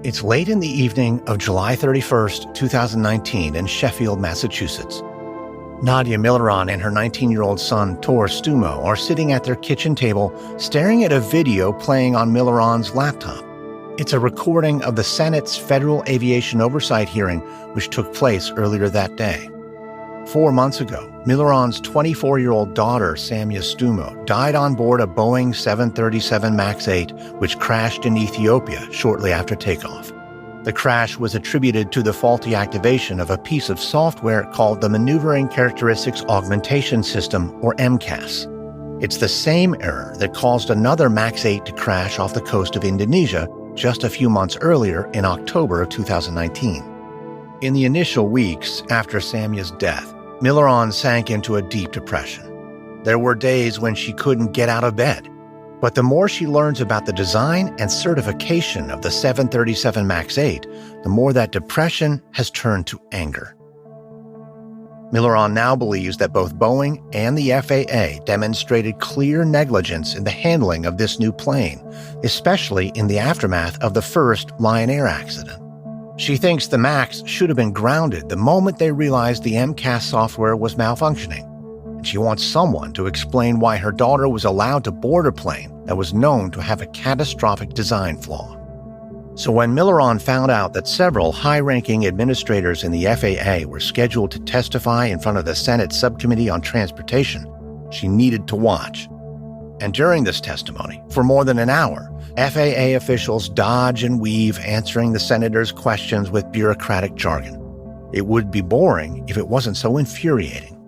It's late in the evening of July 31st, 2019 in Sheffield, Massachusetts. Nadia Milleron and her 19-year-old son, Tor Stumo, are sitting at their kitchen table staring at a video playing on Milleron's laptop. It's a recording of the Senate's Federal Aviation Oversight hearing, which took place earlier that day. 4 months ago, Milleron's 24-year-old daughter, Samya Stumo, died on board a Boeing 737 MAX 8, which crashed in Ethiopia shortly after takeoff. The crash was attributed to the faulty activation of a piece of software called the Maneuvering Characteristics Augmentation System, or MCAS. It's the same error that caused another MAX 8 to crash off the coast of Indonesia just a few months earlier in October of 2019. In the initial weeks after Samya's death, Milleron sank into a deep depression. There were days when she couldn't get out of bed. But the more she learns about the design and certification of the 737 MAX 8, the more that depression has turned to anger. Milleron now believes that both Boeing and the FAA demonstrated clear negligence in the handling of this new plane, especially in the aftermath of the first Lion Air accident. She thinks the MAX should have been grounded the moment they realized the MCAS software was malfunctioning. And she wants someone to explain why her daughter was allowed to board a plane that was known to have a catastrophic design flaw. So when Milleron found out that several high-ranking administrators in the FAA were scheduled to testify in front of the Senate Subcommittee on Transportation, she needed to watch. And during this testimony, for more than an hour, FAA officials dodge and weave answering the senators' questions with bureaucratic jargon. It would be boring if it wasn't so infuriating.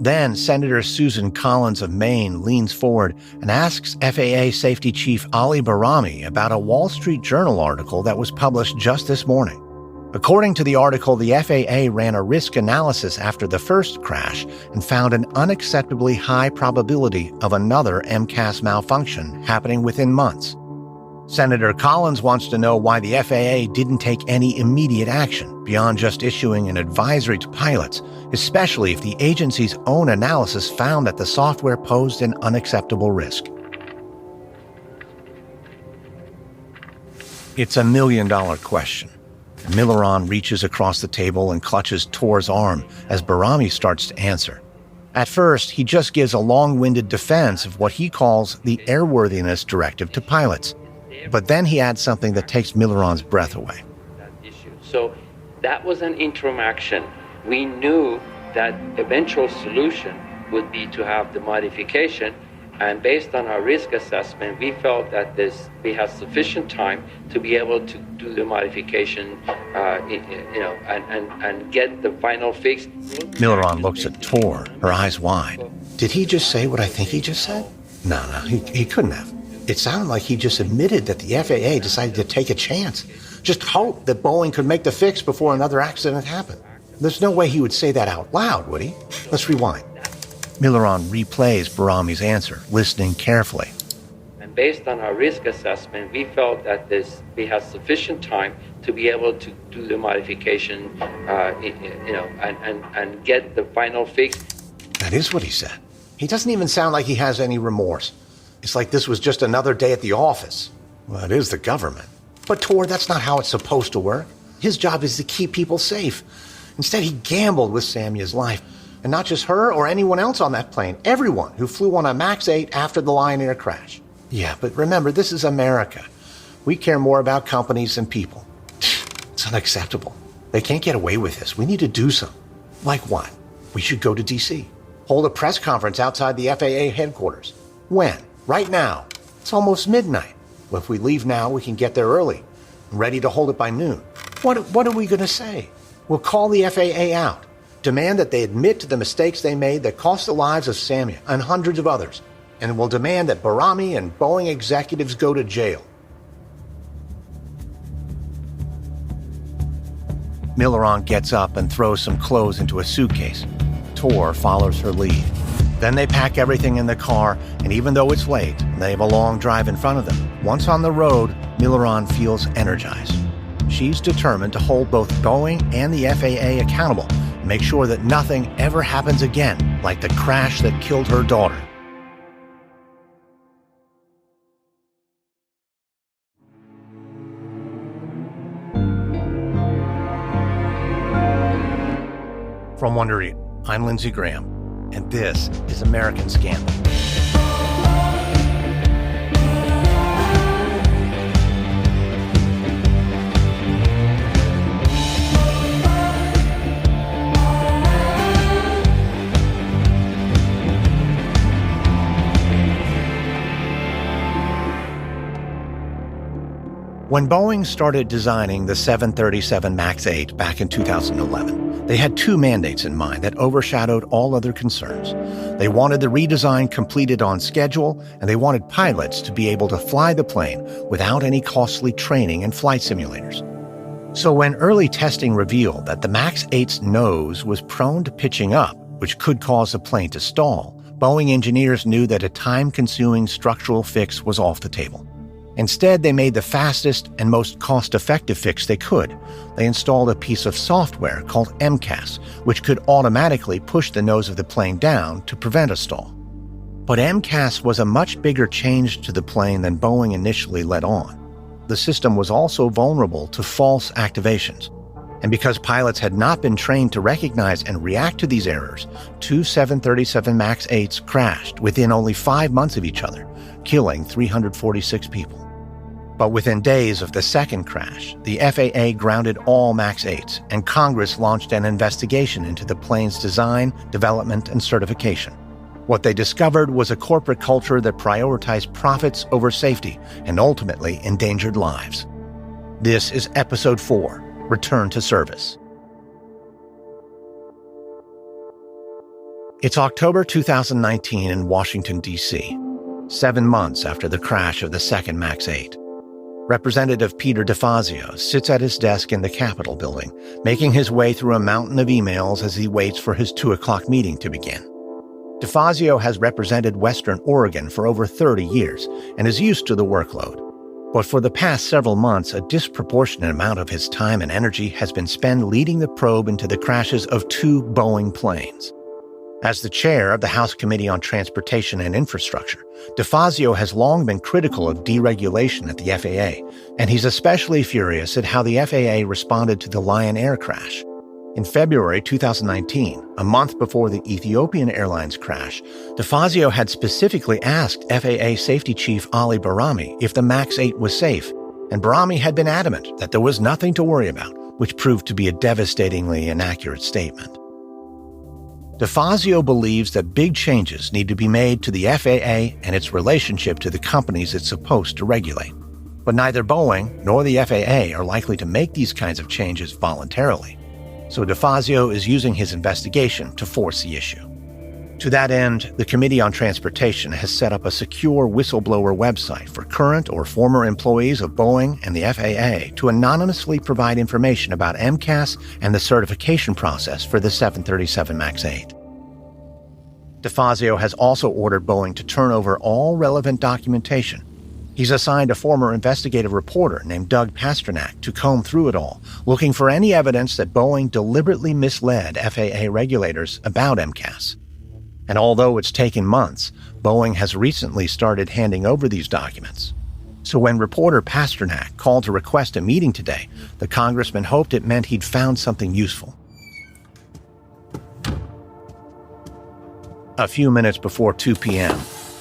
Then Senator Susan Collins of Maine leans forward and asks FAA Safety Chief Ali Barami about a Wall Street Journal article that was published just this morning. According to the article, the FAA ran a risk analysis after the first crash and found an unacceptably high probability of another MCAS malfunction happening within months. Senator Collins wants to know why the FAA didn't take any immediate action beyond just issuing an advisory to pilots, especially if the agency's own analysis found that the software posed an unacceptable risk. It's $1 million question. Milleron reaches across the table and clutches Tor's arm as Barami starts to answer. At first, he just gives a long-winded defense of what he calls the airworthiness directive to pilots. But then he adds something that takes Milleron's breath away. So that was an interim action. We knew that eventual solution would be to have the modification. And based on our risk assessment, we felt that we had sufficient time to be able to do the modification, and get the final fix. Milleron looks at Tor, her eyes wide. Did he just say what I think he just said? No, he couldn't have. It sounded like he just admitted that the FAA decided to take a chance. Just hope that Boeing could make the fix before another accident happened. There's no way he would say that out loud, would he? Let's rewind. Milleron replays Barami's answer, listening carefully. And based on our risk assessment, we felt that we had sufficient time to be able to do the modification, and get the final fix. That is what he said. He doesn't even sound like he has any remorse. It's like this was just another day at the office. Well, it is the government. But Tor, that's not how it's supposed to work. His job is to keep people safe. Instead, he gambled with Samya's life. And not just her or anyone else on that plane. Everyone who flew on a MAX 8 after the Lion Air crash. Yeah, but remember, this is America. We care more about companies than people. It's unacceptable. They can't get away with this. We need to do something. Like what? We should go to D.C. Hold a press conference outside the FAA headquarters. When? Right now. It's almost midnight. Well, if we leave now, we can get there early. Ready to hold it by noon. What are we going to say? We'll call the FAA out. Demand that they admit to the mistakes they made that cost the lives of Samya and hundreds of others. And we'll demand that Barami and Boeing executives go to jail. Milleron gets up and throws some clothes into a suitcase. Tor follows her lead. Then they pack everything in the car, and even though it's late, they have a long drive in front of them. Once on the road, Milleron feels energized. She's determined to hold both Boeing and the FAA accountable and make sure that nothing ever happens again, like the crash that killed her daughter. From Wondery, I'm Lindsey Graham, and this is American Scandal. When Boeing started designing the 737 MAX 8 back in 2011, they had two mandates in mind that overshadowed all other concerns. They wanted the redesign completed on schedule, and they wanted pilots to be able to fly the plane without any costly training and flight simulators. So when early testing revealed that the MAX 8's nose was prone to pitching up, which could cause the plane to stall, Boeing engineers knew that a time-consuming structural fix was off the table. Instead, they made the fastest and most cost-effective fix they could. They installed a piece of software called MCAS, which could automatically push the nose of the plane down to prevent a stall. But MCAS was a much bigger change to the plane than Boeing initially let on. The system was also vulnerable to false activations. And because pilots had not been trained to recognize and react to these errors, two 737 MAX 8s crashed within only 5 months of each other, killing 346 people. But within days of the second crash, the FAA grounded all MAX 8s, and Congress launched an investigation into the plane's design, development, and certification. What they discovered was a corporate culture that prioritized profits over safety and ultimately endangered lives. This is Episode 4, Return to Service. It's October 2019 in Washington, D.C., 7 months after the crash of the second MAX 8. Representative Peter DeFazio sits at his desk in the Capitol building, making his way through a mountain of emails as he waits for his 2 o'clock meeting to begin. DeFazio has represented Western Oregon for over 30 years and is used to the workload. But for the past several months, a disproportionate amount of his time and energy has been spent leading the probe into the crashes of 2 Boeing planes. As the chair of the House Committee on Transportation and Infrastructure, DeFazio has long been critical of deregulation at the FAA, and he's especially furious at how the FAA responded to the Lion Air crash. In February 2019, a month before the Ethiopian Airlines crash, DeFazio had specifically asked FAA Safety Chief Ali Barami if the MAX 8 was safe, and Barami had been adamant that there was nothing to worry about, which proved to be a devastatingly inaccurate statement. DeFazio believes that big changes need to be made to the FAA and its relationship to the companies it's supposed to regulate. But neither Boeing nor the FAA are likely to make these kinds of changes voluntarily. So DeFazio is using his investigation to force the issue. To that end, the Committee on Transportation has set up a secure whistleblower website for current or former employees of Boeing and the FAA to anonymously provide information about MCAS and the certification process for the 737 MAX 8. DeFazio has also ordered Boeing to turn over all relevant documentation. He's assigned a former investigative reporter named Doug Pasternak to comb through it all, looking for any evidence that Boeing deliberately misled FAA regulators about MCAS. And although it's taken months, Boeing has recently started handing over these documents. So when reporter Pasternak called to request a meeting today, the congressman hoped it meant he'd found something useful. A few minutes before 2 p.m.,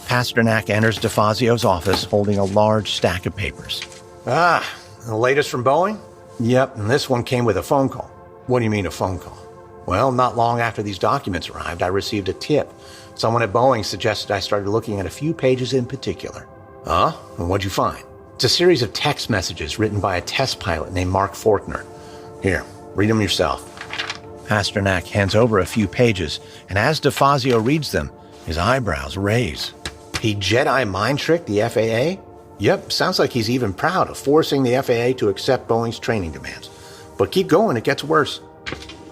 Pasternak enters DeFazio's office holding a large stack of papers. The latest from Boeing? Yep, and this one came with a phone call. What do you mean a phone call? Well, not long after these documents arrived, I received a tip. Someone at Boeing suggested I started looking at a few pages in particular. And what'd you find? It's a series of text messages written by a test pilot named Mark Fortner. Here, read them yourself. Pasternak hands over a few pages, and as DeFazio reads them, his eyebrows raise. He Jedi mind-tricked the FAA? Yep, sounds like he's even proud of forcing the FAA to accept Boeing's training demands. But keep going, it gets worse.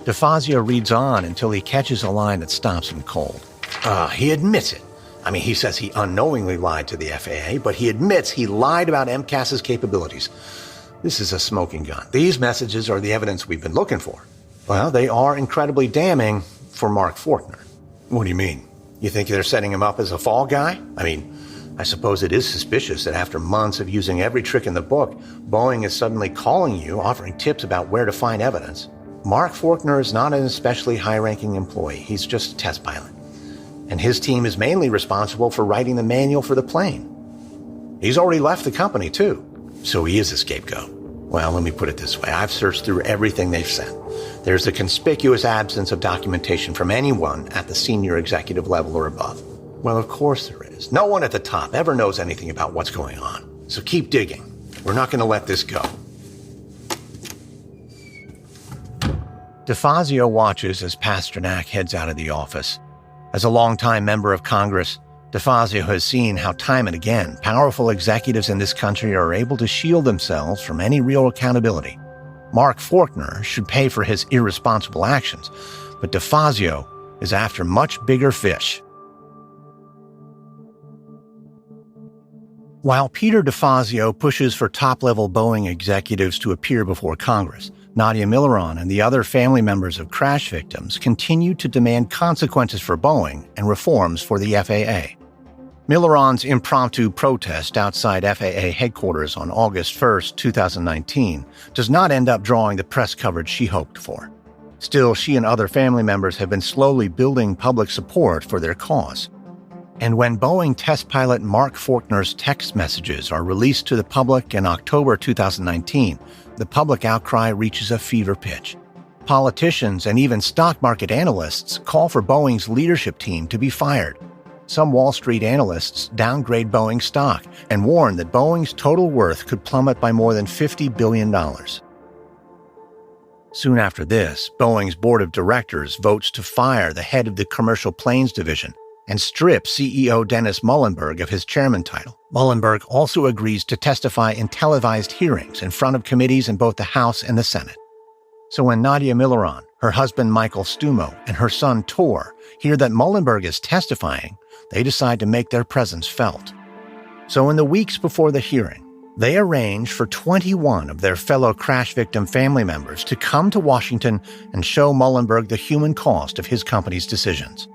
DeFazio reads on until he catches a line that stops him cold. He admits it. He says he unknowingly lied to the FAA, but he admits he lied about MCAS's capabilities. This is a smoking gun. These messages are the evidence we've been looking for. Well, they are incredibly damning for Mark Fortner. What do you mean? You think they're setting him up as a fall guy? I suppose it is suspicious that after months of using every trick in the book, Boeing is suddenly calling you, offering tips about where to find evidence. Mark Faulkner is not an especially high-ranking employee. He's just a test pilot. And his team is mainly responsible for writing the manual for the plane. He's already left the company, too. So he is a scapegoat. Well, let me put it this way. I've searched through everything they've sent. There's a conspicuous absence of documentation from anyone at the senior executive level or above. Well, of course there is. No one at the top ever knows anything about what's going on. So keep digging. We're not going to let this go. DeFazio watches as Pasternak heads out of the office. As a longtime member of Congress, DeFazio has seen how time and again powerful executives in this country are able to shield themselves from any real accountability. Mark Faulkner should pay for his irresponsible actions, but DeFazio is after much bigger fish. While Peter DeFazio pushes for top-level Boeing executives to appear before Congress, Nadia Milleron and the other family members of crash victims continue to demand consequences for Boeing and reforms for the FAA. Milleron's impromptu protest outside FAA headquarters on August 1, 2019, does not end up drawing the press coverage she hoped for. Still, she and other family members have been slowly building public support for their cause. And when Boeing test pilot Mark Faulkner's text messages are released to the public in October 2019, the public outcry reaches a fever pitch. Politicians and even stock market analysts call for Boeing's leadership team to be fired. Some Wall Street analysts downgrade Boeing stock and warn that Boeing's total worth could plummet by more than $50 billion. Soon after this, Boeing's board of directors votes to fire the head of the commercial planes division and strip CEO Dennis Muilenburg of his chairman title. Muilenburg also agrees to testify in televised hearings in front of committees in both the House and the Senate. So when Nadia Milleron, her husband Michael Stumo, and her son Tor hear that Muilenburg is testifying, they decide to make their presence felt. So in the weeks before the hearing, they arrange for 21 of their fellow crash victim family members to come to Washington and show Muilenburg the human cost of his company's decisions.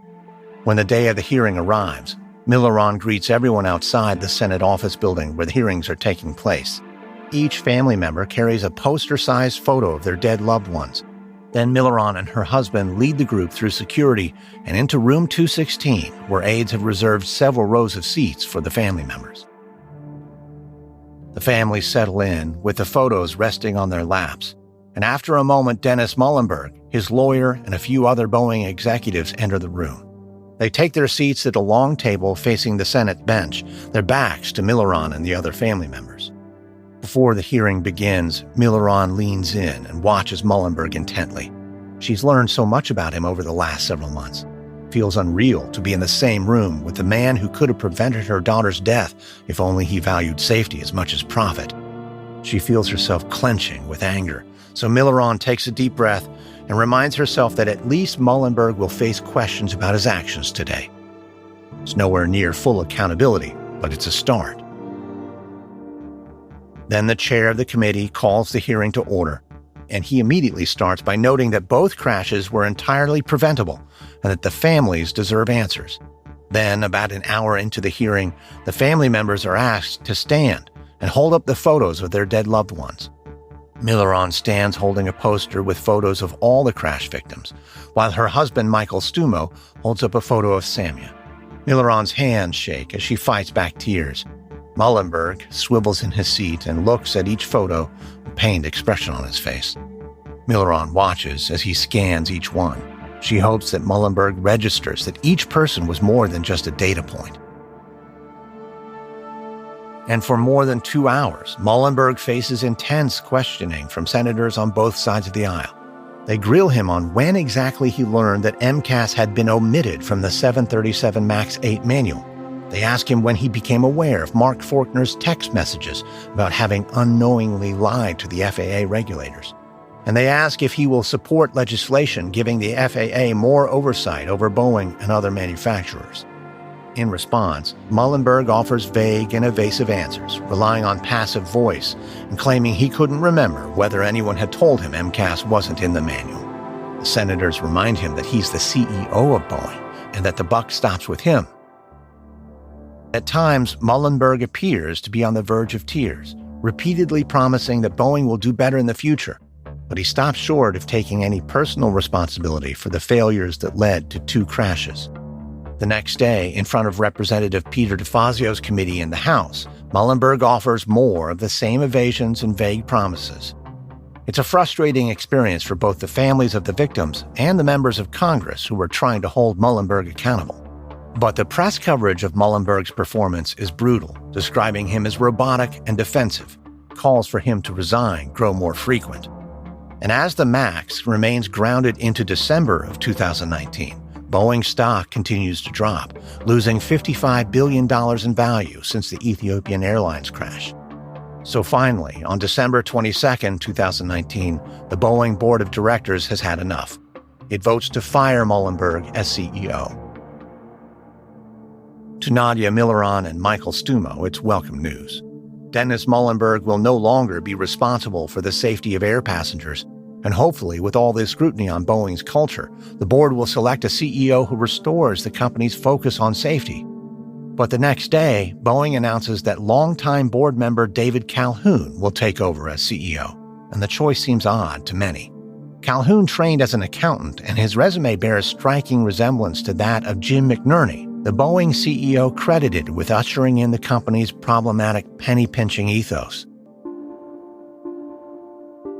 When the day of the hearing arrives, Milleron greets everyone outside the Senate office building where the hearings are taking place. Each family member carries a poster-sized photo of their dead loved ones. Then Milleron and her husband lead the group through security and into room 216, where aides have reserved several rows of seats for the family members. The families settle in, with the photos resting on their laps. And after a moment, Dennis Muilenburg, his lawyer, and a few other Boeing executives enter the room. They take their seats at a long table facing the Senate bench, their backs to Milleron and the other family members. Before the hearing begins, Milleron leans in and watches Muilenburg intently. She's learned so much about him over the last several months. Feels unreal to be in the same room with the man who could have prevented her daughter's death if only he valued safety as much as profit. She feels herself clenching with anger, so Milleron takes a deep breath and reminds herself that at least Muilenburg will face questions about his actions today. It's nowhere near full accountability, but it's a start. Then the chair of the committee calls the hearing to order, and he immediately starts by noting that both crashes were entirely preventable and that the families deserve answers. Then, about an hour into the hearing, the family members are asked to stand and hold up the photos of their dead loved ones. Milleron stands holding a poster with photos of all the crash victims, while her husband Michael Stumo holds up a photo of Samya. Milleron's hands shake as she fights back tears. Muilenburg swivels in his seat and looks at each photo, a pained expression on his face. Milleron watches as he scans each one. She hopes that Muilenburg registers that each person was more than just a data point. And for more than 2 hours, Muilenburg faces intense questioning from senators on both sides of the aisle. They grill him on when exactly he learned that MCAS had been omitted from the 737 MAX 8 manual. They ask him when he became aware of Mark Faulkner's text messages about having unknowingly lied to the FAA regulators. And they ask if he will support legislation giving the FAA more oversight over Boeing and other manufacturers. In response, Muilenburg offers vague and evasive answers, relying on passive voice and claiming he couldn't remember whether anyone had told him MCAS wasn't in the manual. The senators remind him that he's the CEO of Boeing and that the buck stops with him. At times, Muilenburg appears to be on the verge of tears, repeatedly promising that Boeing will do better in the future. but he stopped short of taking any personal responsibility for the failures that led to 2 crashes. The next day, in front of Representative Peter DeFazio's committee in the House, Muilenburg offers more of the same evasions and vague promises. It's a frustrating experience for both the families of the victims and the members of Congress who were trying to hold Muilenburg accountable. But the press coverage of Muilenburg's performance is brutal, describing him as robotic and defensive. Calls for him to resign grow more frequent. And as the MAX remains grounded into December of 2019, Boeing stock continues to drop, losing $55 billion in value since the Ethiopian Airlines crash. So finally, on December 22, 2019, the Boeing Board of Directors has had enough. It votes to fire Muilenburg as CEO. To Nadia Milleron and Michael Stumo, it's welcome news. Dennis Muilenburg will no longer be responsible for the safety of air passengers, and hopefully, with all this scrutiny on Boeing's culture, the board will select a CEO who restores the company's focus on safety. But the next day, Boeing announces that longtime board member David Calhoun will take over as CEO, and the choice seems odd to many. Calhoun trained as an accountant, and his resume bears striking resemblance to that of Jim McNerney, the Boeing CEO credited with ushering in the company's problematic penny-pinching ethos.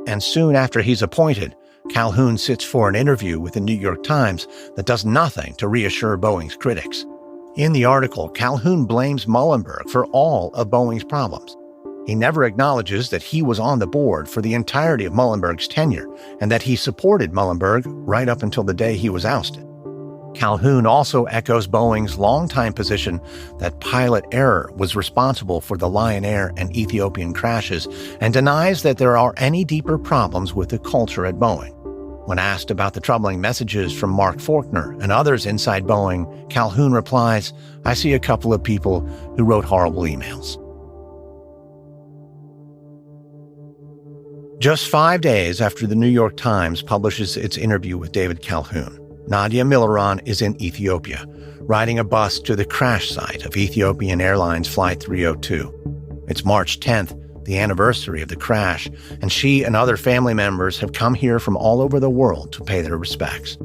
And soon after he's appointed, Calhoun sits for an interview with the New York Times that does nothing to reassure Boeing's critics. In the article, Calhoun blames Muilenburg for all of Boeing's problems. He never acknowledges that he was on the board for the entirety of Muilenburg's tenure and that he supported Muilenburg right up until the day he was ousted. Calhoun also echoes Boeing's longtime position that pilot error was responsible for the Lion Air and Ethiopian crashes and denies that there are any deeper problems with the culture at Boeing. When asked about the troubling messages from Mark Faulkner and others inside Boeing, Calhoun replies, "I see a couple of people who wrote horrible emails." Just 5 days after the New York Times publishes its interview with David Calhoun, Nadia Milleron is in Ethiopia, riding a bus to the crash site of Ethiopian Airlines Flight 302. It's March 10th, the anniversary of the crash, and she and other family members have come here from all over the world to pay their respects.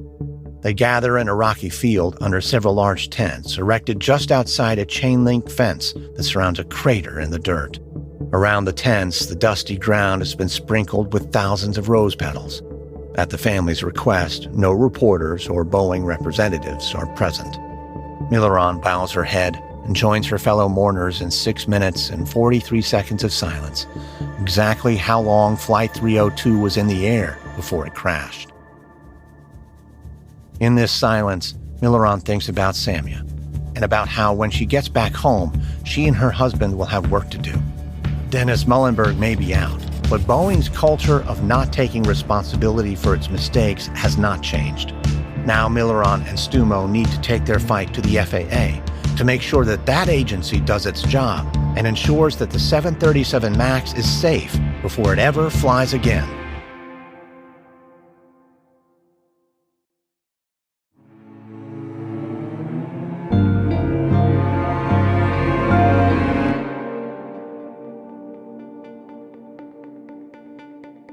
They gather in a rocky field under several large tents erected just outside a chain-link fence that surrounds a crater in the dirt. Around the tents, the dusty ground has been sprinkled with thousands of rose petals. At the family's request, no reporters or Boeing representatives are present. Milleron bows her head and joins her fellow mourners in 6 minutes and 43 seconds of silence, exactly how long Flight 302 was in the air before it crashed. In this silence, Milleron thinks about Samya and about how when she gets back home, she and her husband will have work to do. Dennis Muilenburg may be out, but Boeing's culture of not taking responsibility for its mistakes has not changed. Now Milleron and Stumo need to take their fight to the FAA to make sure that that agency does its job and ensures that the 737 MAX is safe before it ever flies again.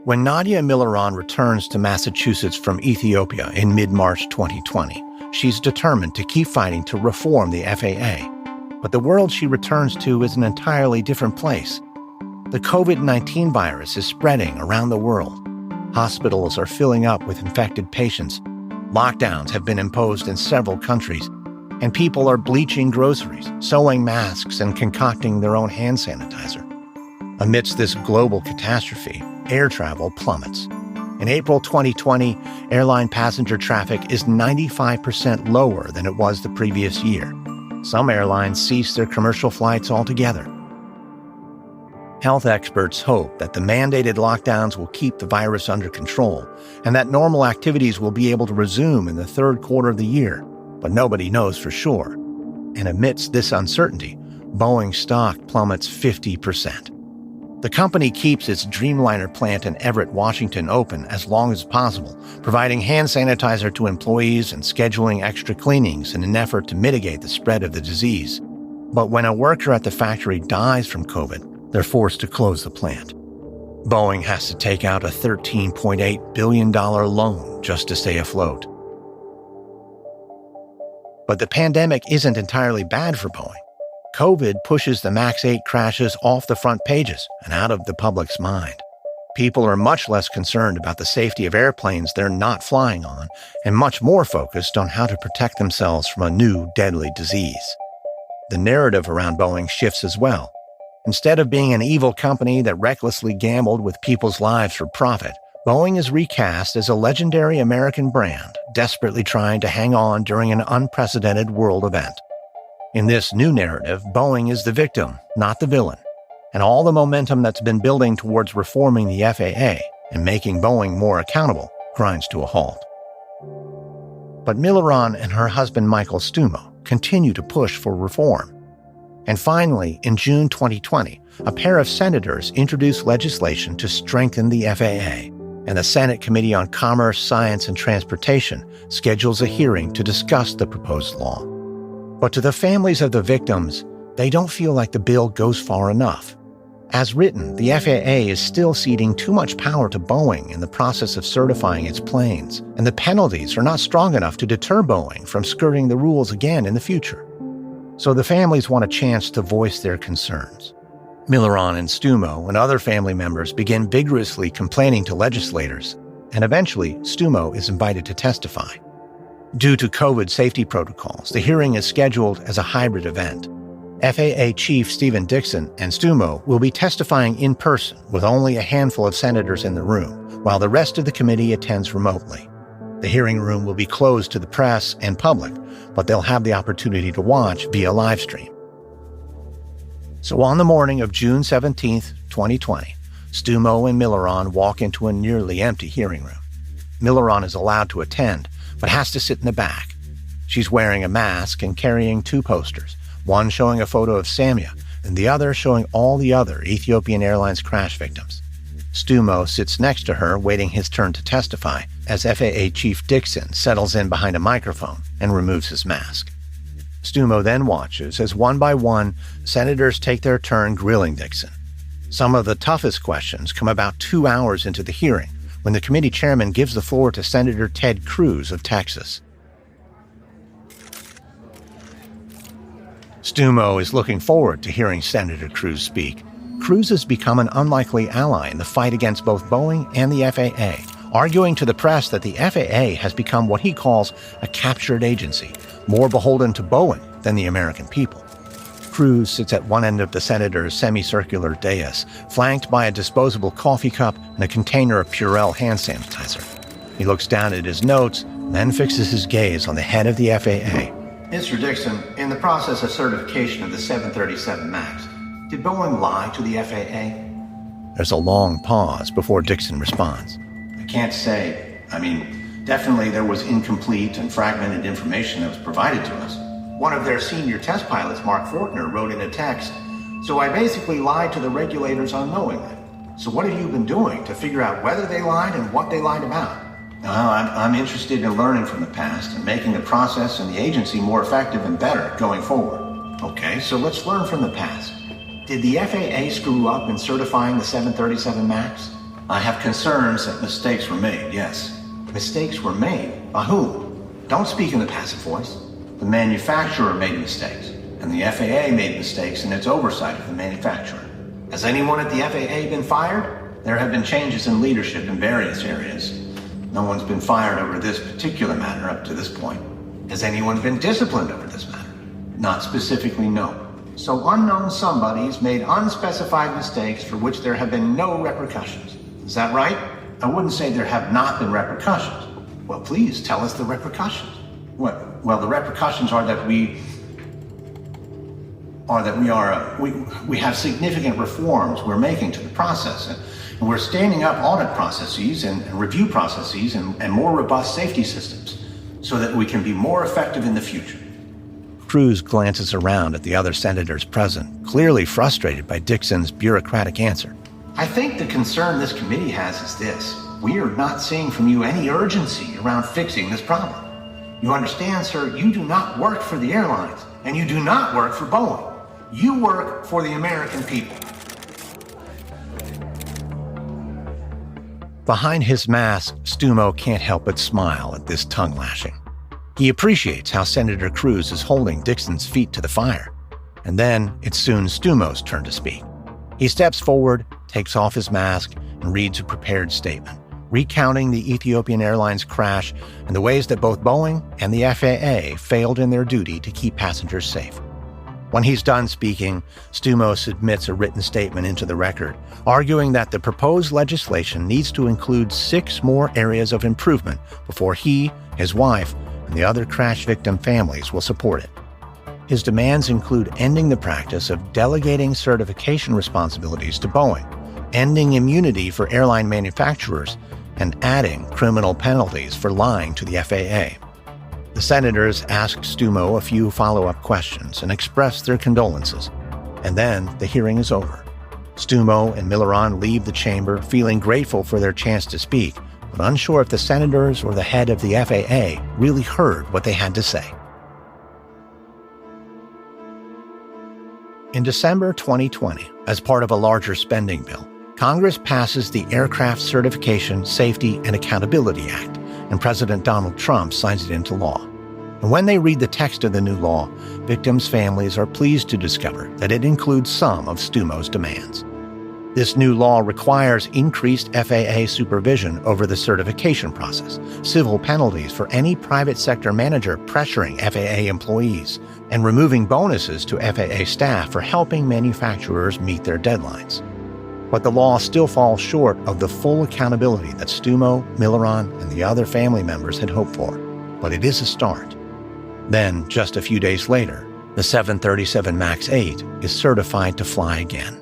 When Nadia Milleron returns to Massachusetts from Ethiopia in mid-March 2020, she's determined to keep fighting to reform the FAA. But the world she returns to is an entirely different place. The COVID-19 virus is spreading around the world. Hospitals are filling up with infected patients. Lockdowns have been imposed in several countries, and people are bleaching groceries, sewing masks, and concocting their own hand sanitizer. Amidst this global catastrophe, air travel plummets. In April 2020, airline passenger traffic is 95% lower than it was the previous year. Some airlines cease their commercial flights altogether. Health experts hope that the mandated lockdowns will keep the virus under control and that normal activities will be able to resume in the third quarter of the year, but nobody knows for sure. And amidst this uncertainty, Boeing stock plummets 50%. The company keeps its Dreamliner plant in Everett, Washington open as long as possible, providing hand sanitizer to employees and scheduling extra cleanings in an effort to mitigate the spread of the disease. But when a worker at the factory dies from COVID, they're forced to close the plant. Boeing has to take out a $13.8 billion loan just to stay afloat. But the pandemic isn't entirely bad for Boeing. COVID pushes the MAX 8 crashes off the front pages and out of the public's mind. People are much less concerned about the safety of airplanes they're not flying on and much more focused on how to protect themselves from a new deadly disease. The narrative around Boeing shifts as well. Instead of being an evil company that recklessly gambled with people's lives for profit, Boeing is recast as a legendary American brand desperately trying to hang on during an unprecedented world event. In this new narrative, Boeing is the victim, not the villain. And all the momentum that's been building towards reforming the FAA and making Boeing more accountable grinds to a halt. But Muilenburg and her husband Michael Stumo continue to push for reform. And finally, in June 2020, a pair of senators introduced legislation to strengthen the FAA, and the Senate Committee on Commerce, Science, and Transportation schedules a hearing to discuss the proposed law. But to the families of the victims, they don't feel like the bill goes far enough. As written, the FAA is still ceding too much power to Boeing in the process of certifying its planes, and the penalties are not strong enough to deter Boeing from skirting the rules again in the future. So the families want a chance to voice their concerns. Muilenburg and Stumo and other family members begin vigorously complaining to legislators, and eventually Stumo is invited to testify. Due to COVID safety protocols, the hearing is scheduled as a hybrid event. FAA Chief Stephen Dickson and Stumo will be testifying in person with only a handful of senators in the room, while the rest of the committee attends remotely. The hearing room will be closed to the press and public, but they'll have the opportunity to watch via live stream. So on the morning of June 17, 2020, Stumo and Muilenburg walk into a nearly empty hearing room. Muilenburg is allowed to attend, but has to sit in the back. She's wearing a mask and carrying two posters, one showing a photo of Samya and the other showing all the other Ethiopian Airlines crash victims. Stumo sits next to her, waiting his turn to testify, as FAA Chief Dickson settles in behind a microphone and removes his mask. Stumo then watches as one by one, senators take their turn grilling Dickson. Some of the toughest questions come about 2 hours into the hearing, when the committee chairman gives the floor to Senator Ted Cruz of Texas. Stumo is looking forward to hearing Senator Cruz speak. Cruz has become an unlikely ally in the fight against both Boeing and the FAA, arguing to the press that the FAA has become what he calls a captured agency, more beholden to Boeing than the American people. Cruz sits at one end of the senator's semicircular dais, flanked by a disposable coffee cup and a container of Purell hand sanitizer. He looks down at his notes, then fixes his gaze on the head of the FAA. Mr. Dickson, in the process of certification of the 737 MAX, did Boeing lie to the FAA? There's a long pause before Dickson responds. I can't say. Definitely there was incomplete and fragmented information that was provided to us. One of their senior test pilots, Mark Fortner, wrote in a text, so I basically lied to the regulators unknowingly. So what have you been doing to figure out whether they lied and what they lied about? I'm interested in learning from the past and making the process and the agency more effective and better going forward. Okay, so let's learn from the past. Did the FAA screw up in certifying the 737 MAX? I have concerns that mistakes were made, yes. Mistakes were made? By whom? Don't speak in the passive voice. The manufacturer made mistakes, and the FAA made mistakes in its oversight of the manufacturer. Has anyone at the FAA been fired? There have been changes in leadership in various areas. No one's been fired over this particular matter up to this point. Has anyone been disciplined over this matter? Not specifically, no. So unknown somebodies made unspecified mistakes for which there have been no repercussions. Is that right? I wouldn't say there have not been repercussions. Well, please tell us the repercussions. What? Well, the repercussions are that we have significant reforms we're making to the process. And we're standing up audit processes and review processes and more robust safety systems so that we can be more effective in the future. Cruz glances around at the other senators present, clearly frustrated by Dickson's bureaucratic answer. I think the concern this committee has is this. We are not seeing from you any urgency around fixing this problem. You understand, sir, you do not work for the airlines, and you do not work for Boeing. You work for the American people. Behind his mask, Stumo can't help but smile at this tongue lashing. He appreciates how Senator Cruz is holding Dixon's feet to the fire. And then it's soon Stumo's turn to speak. He steps forward, takes off his mask, and reads a prepared statement, recounting the Ethiopian Airlines crash and the ways that both Boeing and the FAA failed in their duty to keep passengers safe. When he's done speaking, Stumo submits a written statement into the record, arguing that the proposed legislation needs to include 6 more areas of improvement before he, his wife, and the other crash victim families will support it. His demands include ending the practice of delegating certification responsibilities to Boeing, ending immunity for airline manufacturers, and adding criminal penalties for lying to the FAA. The senators asked Stumo a few follow-up questions and expressed their condolences. And then the hearing is over. Stumo and Muilenburg leave the chamber feeling grateful for their chance to speak, but unsure if the senators or the head of the FAA really heard what they had to say. In December 2020, as part of a larger spending bill, Congress passes the Aircraft Certification, Safety, and Accountability Act, and President Donald Trump signs it into law. And when they read the text of the new law, victims' families are pleased to discover that it includes some of Stumo's demands. This new law requires increased FAA supervision over the certification process, civil penalties for any private sector manager pressuring FAA employees, and removing bonuses to FAA staff for helping manufacturers meet their deadlines. But the law still falls short of the full accountability that Stumo, Muilenburg, and the other family members had hoped for. But it is a start. Then, just a few days later, the 737 MAX 8 is certified to fly again.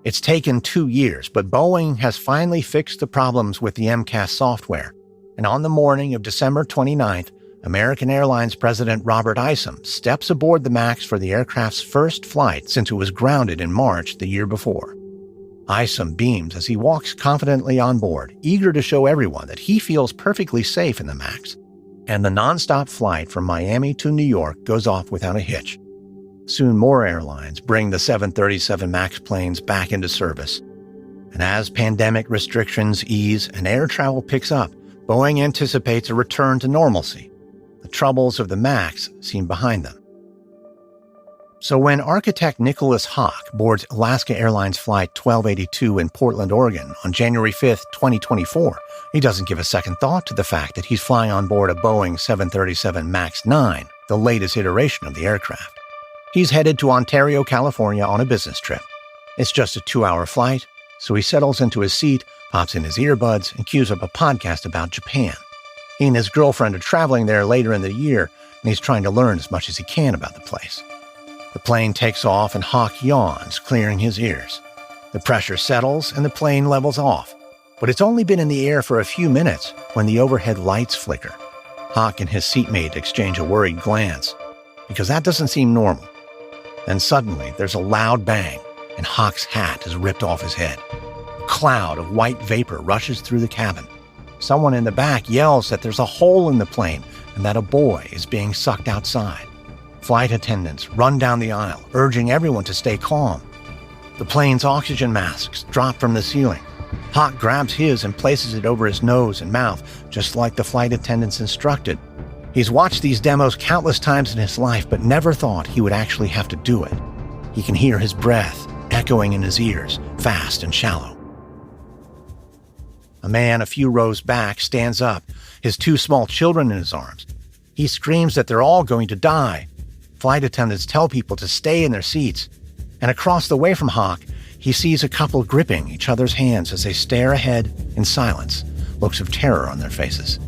It's taken 2 years, but Boeing has finally fixed the problems with the MCAS software. And on the morning of December 29th, American Airlines President Robert Isom steps aboard the MAX for the aircraft's first flight since it was grounded in March the year before. Isom beams as he walks confidently on board, eager to show everyone that he feels perfectly safe in the MAX. And the nonstop flight from Miami to New York goes off without a hitch. Soon more airlines bring the 737 MAX planes back into service. And as pandemic restrictions ease and air travel picks up, Boeing anticipates a return to normalcy. The troubles of the MAX seem behind them. So when architect Nicholas Hawk boards Alaska Airlines Flight 1282 in Portland, Oregon on January 5, 2024, he doesn't give a second thought to the fact that he's flying on board a Boeing 737 MAX 9, the latest iteration of the aircraft. He's headed to Ontario, California on a business trip. It's just a 2-hour flight, so he settles into his seat, pops in his earbuds, and cues up a podcast about Japan. He and his girlfriend are traveling there later in the year, and he's trying to learn as much as he can about the place. The plane takes off and Hawk yawns, clearing his ears. The pressure settles and the plane levels off. But it's only been in the air for a few minutes when the overhead lights flicker. Hawk and his seatmate exchange a worried glance, because that doesn't seem normal. Then suddenly there's a loud bang, and Hawk's hat is ripped off his head. A cloud of white vapor rushes through the cabin. Someone in the back yells that there's a hole in the plane and that a boy is being sucked outside. Flight attendants run down the aisle, urging everyone to stay calm. The plane's oxygen masks drop from the ceiling. Hawk grabs his and places it over his nose and mouth, just like the flight attendants instructed. He's watched these demos countless times in his life, but never thought he would actually have to do it. He can hear his breath echoing in his ears, fast and shallow. A man a few rows back stands up, his 2 small children in his arms. He screams that they're all going to die. Flight attendants tell people to stay in their seats. And across the way from Hawk, he sees a couple gripping each other's hands as they stare ahead in silence, looks of terror on their faces.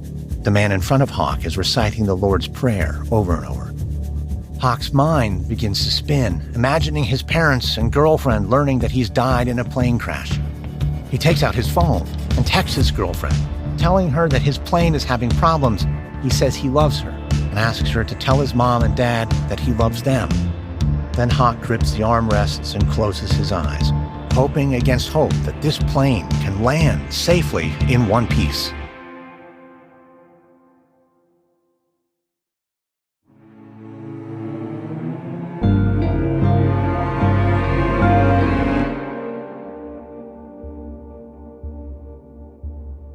The man in front of Hawk is reciting the Lord's Prayer over and over. Hawk's mind begins to spin, imagining his parents and girlfriend learning that he's died in a plane crash. He takes out his phone and texts his girlfriend, telling her that his plane is having problems. He says he loves her and asks her to tell his mom and dad that he loves them. Then Hawk grips the armrests and closes his eyes, hoping against hope that this plane can land safely in one piece.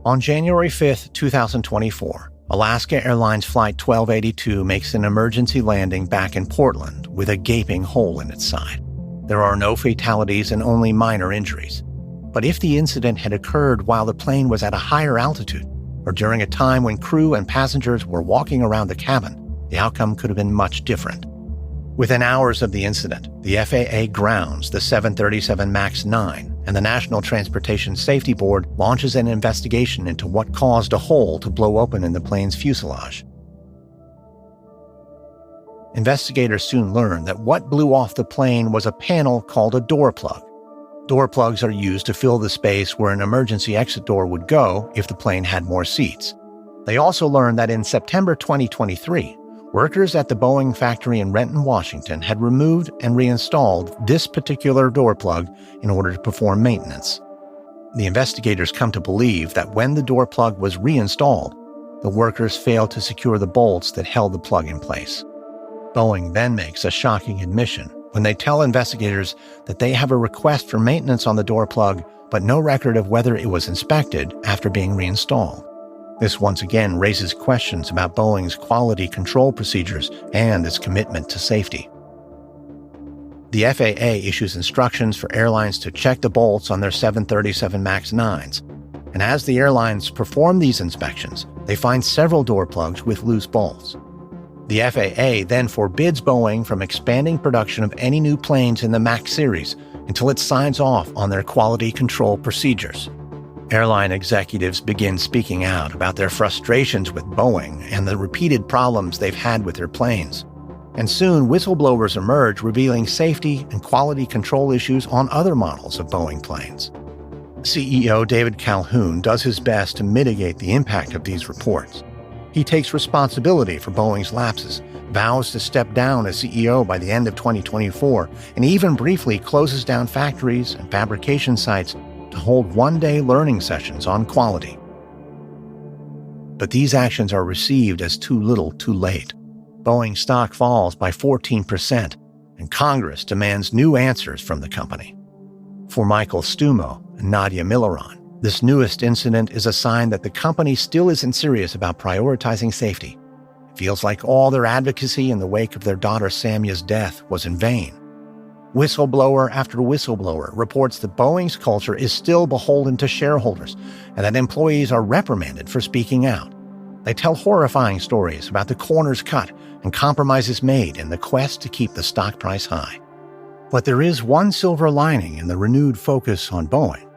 On January 5, 2024, Alaska Airlines Flight 1282 makes an emergency landing back in Portland with a gaping hole in its side. There are no fatalities and only minor injuries. But if the incident had occurred while the plane was at a higher altitude, or during a time when crew and passengers were walking around the cabin, the outcome could have been much different. Within hours of the incident, the FAA grounds the 737 MAX 9, and the National Transportation Safety Board launches an investigation into what caused a hole to blow open in the plane's fuselage. Investigators soon learned that what blew off the plane was a panel called a door plug. Door plugs are used to fill the space where an emergency exit door would go if the plane had more seats. They also learned that in September 2023, workers at the Boeing factory in Renton, Washington had removed and reinstalled this particular door plug in order to perform maintenance. The investigators come to believe that when the door plug was reinstalled, the workers failed to secure the bolts that held the plug in place. Boeing then makes a shocking admission when they tell investigators that they have a request for maintenance on the door plug, but no record of whether it was inspected after being reinstalled. This once again raises questions about Boeing's quality control procedures and its commitment to safety. The FAA issues instructions for airlines to check the bolts on their 737 MAX 9s, and as the airlines perform these inspections, they find several door plugs with loose bolts. The FAA then forbids Boeing from expanding production of any new planes in the MAX series until it signs off on their quality control procedures. Airline executives begin speaking out about their frustrations with Boeing and the repeated problems they've had with their planes. And soon, whistleblowers emerge revealing safety and quality control issues on other models of Boeing planes. CEO David Calhoun does his best to mitigate the impact of these reports. He takes responsibility for Boeing's lapses, vows to step down as CEO by the end of 2024, and even briefly closes down factories and fabrication sites to hold one-day learning sessions on quality. But these actions are received as too little too late. Boeing stock falls by 14%, and Congress demands new answers from the company. For Michael Stumo and Nadia Milleron, this newest incident is a sign that the company still isn't serious about prioritizing safety. It feels like all their advocacy in the wake of their daughter Samya's death was in vain. Whistleblower after whistleblower reports that Boeing's culture is still beholden to shareholders and that employees are reprimanded for speaking out. They tell horrifying stories about the corners cut and compromises made in the quest to keep the stock price high. But there is one silver lining in the renewed focus on Boeing.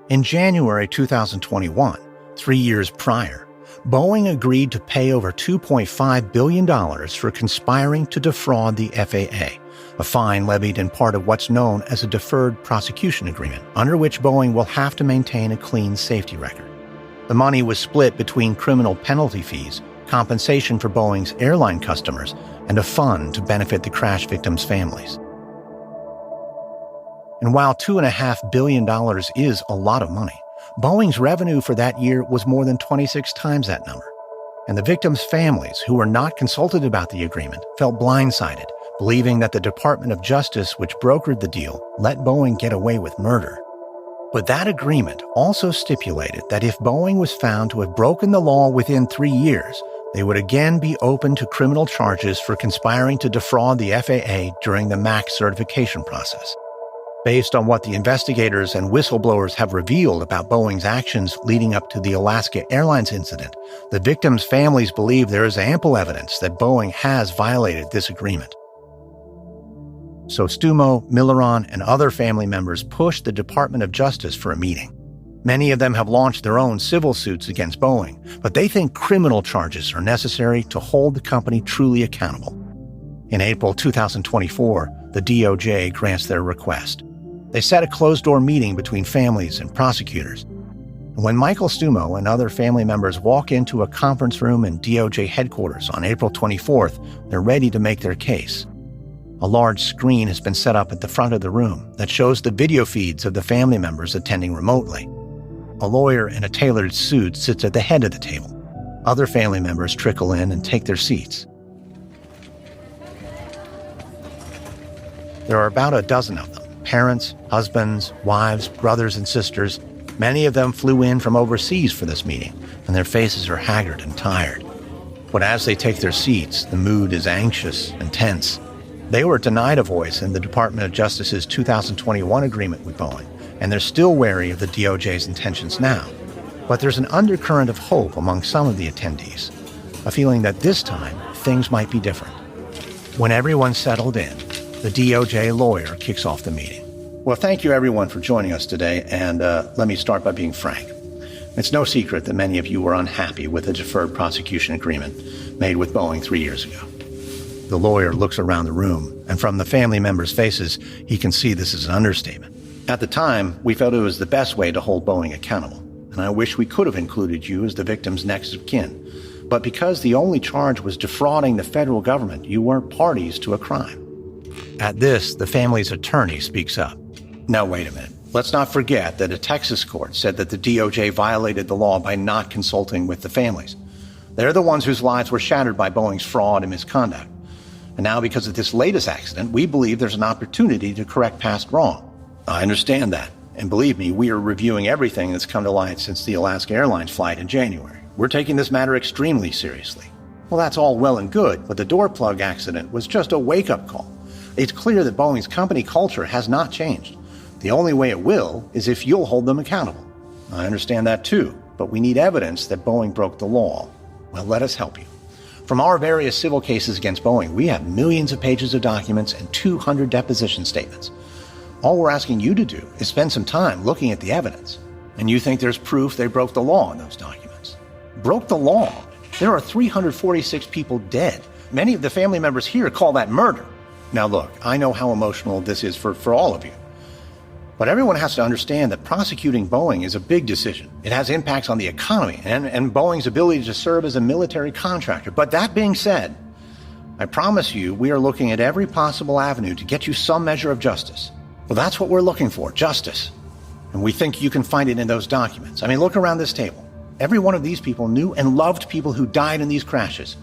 In January 2021, 3 years prior, Boeing agreed to pay over $2.5 billion for conspiring to defraud the FAA, a fine levied in part of what's known as a deferred prosecution agreement, under which Boeing will have to maintain a clean safety record. The money was split between criminal penalty fees, compensation for Boeing's airline customers, and a fund to benefit the crash victims' families. And while $2.5 billion is a lot of money, Boeing's revenue for that year was more than 26 times that number. And the victims' families, who were not consulted about the agreement, felt blindsided, believing that the Department of Justice, which brokered the deal, let Boeing get away with murder. But that agreement also stipulated that if Boeing was found to have broken the law within 3 years, they would again be open to criminal charges for conspiring to defraud the FAA during the MAX certification process. Based on what the investigators and whistleblowers have revealed about Boeing's actions leading up to the Alaska Airlines incident, the victims' families believe there is ample evidence that Boeing has violated this agreement. So Stumo, Milleron, and other family members pushed the Department of Justice for a meeting. Many of them have launched their own civil suits against Boeing, but they think criminal charges are necessary to hold the company truly accountable. In April 2024, the DOJ grants their request. They set a closed-door meeting between families and prosecutors. And when Michael Stumo and other family members walk into a conference room in DOJ headquarters on April 24th, they're ready to make their case. A large screen has been set up at the front of the room that shows the video feeds of the family members attending remotely. A lawyer in a tailored suit sits at the head of the table. Other family members trickle in and take their seats. There are about a dozen of them: parents, husbands, wives, brothers and sisters. Many of them flew in from overseas for this meeting, and their faces are haggard and tired. But as they take their seats, the mood is anxious and tense. They were denied a voice in the Department of Justice's 2021 agreement with Boeing, and they're still wary of the DOJ's intentions now. But there's an undercurrent of hope among some of the attendees, a feeling that this time things might be different. When everyone's settled in, the DOJ lawyer kicks off the meeting. Well, thank you everyone for joining us today, and let me start by being frank. It's no secret that many of you were unhappy with the deferred prosecution agreement made with Boeing 3 years ago. The lawyer looks around the room, and from the family members' faces, he can see this is an understatement. At the time, we felt it was the best way to hold Boeing accountable, and I wish we could have included you as the victim's next of kin. But because the only charge was defrauding the federal government, you weren't parties to a crime. At this, the family's attorney speaks up. Now, wait a minute. Let's not forget that a Texas court said that the DOJ violated the law by not consulting with the families. They're the ones whose lives were shattered by Boeing's fraud and misconduct. And now, because of this latest accident, we believe there's an opportunity to correct past wrong. I understand that. And believe me, we are reviewing everything that's come to light since the Alaska Airlines flight in January. We're taking this matter extremely seriously. Well, that's all well and good, but the door plug accident was just a wake-up call. It's clear that Boeing's company culture has not changed. The only way it will is if you'll hold them accountable. I understand that too, but we need evidence that Boeing broke the law. Well, let us help you. From our various civil cases against Boeing, we have millions of pages of documents and 200 deposition statements. All we're asking you to do is spend some time looking at the evidence. And you think there's proof they broke the law in those documents? Broke the law? There are 346 people dead. Many of the family members here call that murder. Now look, I know how emotional this is for all of you. But everyone has to understand that prosecuting Boeing is a big decision. It has impacts on the economy and Boeing's ability to serve as a military contractor. But that being said, I promise you we are looking at every possible avenue to get you some measure of justice. Well, that's what we're looking for, justice. And we think you can find it in those documents. I mean, look around this table. Every one of these people knew and loved people who died in these crashes.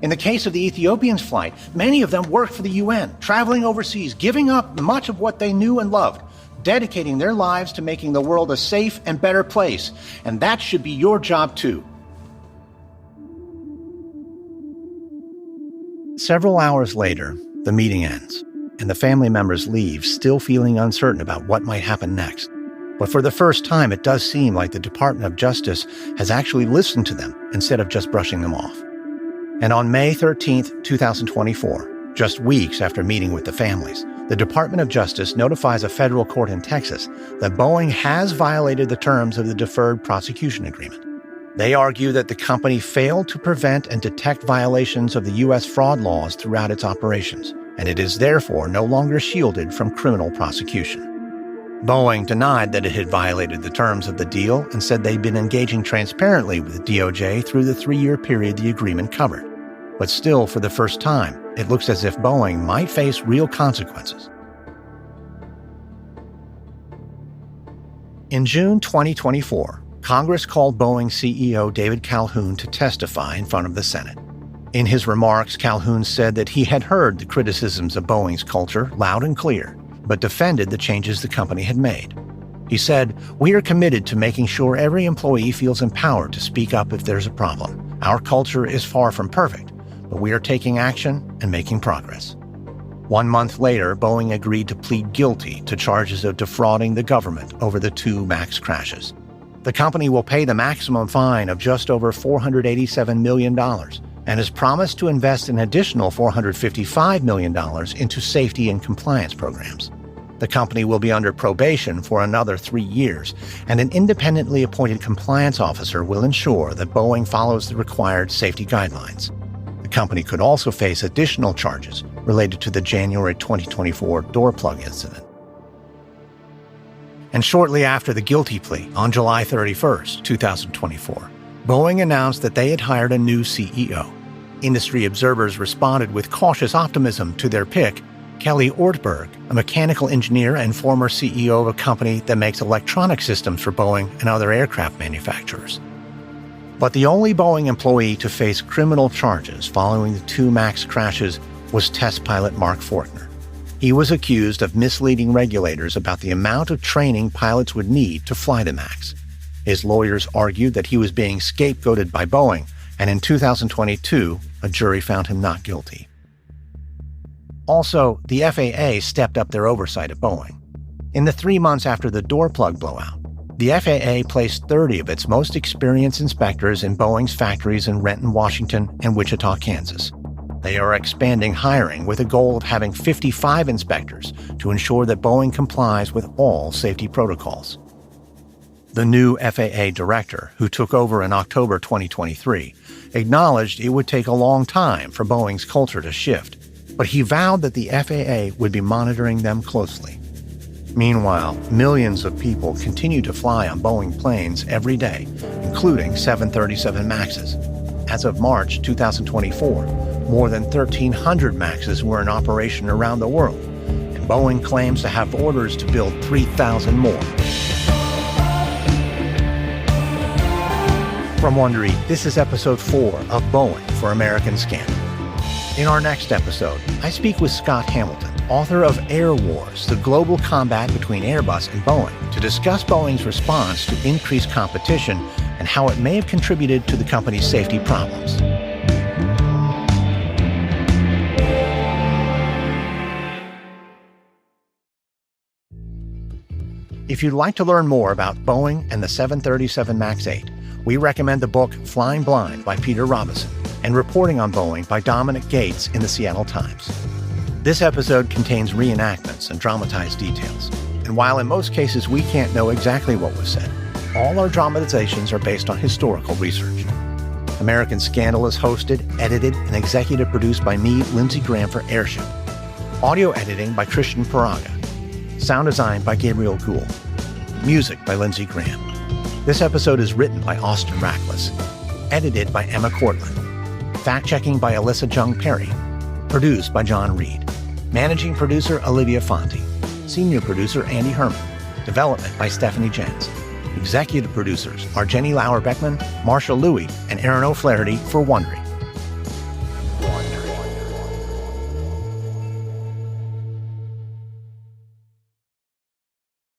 In the case of the Ethiopians' flight, many of them worked for the UN, traveling overseas, giving up much of what they knew and loved, dedicating their lives to making the world a safe and better place. And that should be your job too. Several hours later, the meeting ends, and the family members leave, still feeling uncertain about what might happen next. But for the first time, it does seem like the Department of Justice has actually listened to them instead of just brushing them off. And on May 13th, 2024, just weeks after meeting with the families, the Department of Justice notifies a federal court in Texas that Boeing has violated the terms of the deferred prosecution agreement. They argue that the company failed to prevent and detect violations of the U.S. fraud laws throughout its operations, and it is therefore no longer shielded from criminal prosecution. Boeing denied that it had violated the terms of the deal and said they'd been engaging transparently with the DOJ through the 3-year period the agreement covered. But still, for the first time, it looks as if Boeing might face real consequences. In June 2024, Congress called Boeing CEO David Calhoun to testify in front of the Senate. In his remarks, Calhoun said that he had heard the criticisms of Boeing's culture loud and clear, but defended the changes the company had made. He said, "We are committed to making sure every employee feels empowered to speak up if there's a problem. Our culture is far from perfect, but we are taking action and making progress." 1 month later, Boeing agreed to plead guilty to charges of defrauding the government over the 2 MAX crashes. The company will pay the maximum fine of just over $487 million and has promised to invest an additional $455 million into safety and compliance programs. The company will be under probation for another 3 years, and an independently appointed compliance officer will ensure that Boeing follows the required safety guidelines. The company could also face additional charges related to the January 2024 door plug incident. And shortly after the guilty plea, on July 31st, 2024, Boeing announced that they had hired a new CEO. Industry observers responded with cautious optimism to their pick, Kelly Ortberg, a mechanical engineer and former CEO of a company that makes electronic systems for Boeing and other aircraft manufacturers. But the only Boeing employee to face criminal charges following the 2 MAX crashes was test pilot Mark Fortner. He was accused of misleading regulators about the amount of training pilots would need to fly the MAX. His lawyers argued that he was being scapegoated by Boeing, and in 2022, a jury found him not guilty. Also, the FAA stepped up their oversight at Boeing. In the 3 months after the door plug blowout, the FAA placed 30 of its most experienced inspectors in Boeing's factories in Renton, Washington, and Wichita, Kansas. They are expanding hiring with a goal of having 55 inspectors to ensure that Boeing complies with all safety protocols. The new FAA director, who took over in October 2023, acknowledged it would take a long time for Boeing's culture to shift, but he vowed that the FAA would be monitoring them closely. Meanwhile, millions of people continue to fly on Boeing planes every day, including 737 MAXs. As of March 2024, more than 1,300 MAXs were in operation around the world, and Boeing claims to have orders to build 3,000 more. From Wondery, this is episode 4 of Boeing for American Scandal. In our next episode, I speak with Scott Hamilton, author of Air Wars, the global combat between Airbus and Boeing, to discuss Boeing's response to increased competition and how it may have contributed to the company's safety problems. If you'd like to learn more about Boeing and the 737 MAX 8, we recommend the book Flying Blind by Peter Robinson and Reporting on Boeing by Dominic Gates in the Seattle Times. This episode contains reenactments and dramatized details, and while in most cases we can't know exactly what was said, all our dramatizations are based on historical research. American Scandal is hosted, edited, and executive produced by me, Lindsey Graham, for Airship. Audio editing by Christian Paraga. Sound design by Gabriel Gould. Music by Lindsey Graham. This episode is written by Austin Rackless. Edited by Emma Cortland. Fact-checking by Alyssa Jung Perry. Produced by John Reed. Managing producer Olivia Fonte. Senior producer Andy Herman. Development by Stephanie Jens. Executive producers are Jenny Lauer-Beckman, Marshall Louie, and Aaron O'Flaherty for Wondery.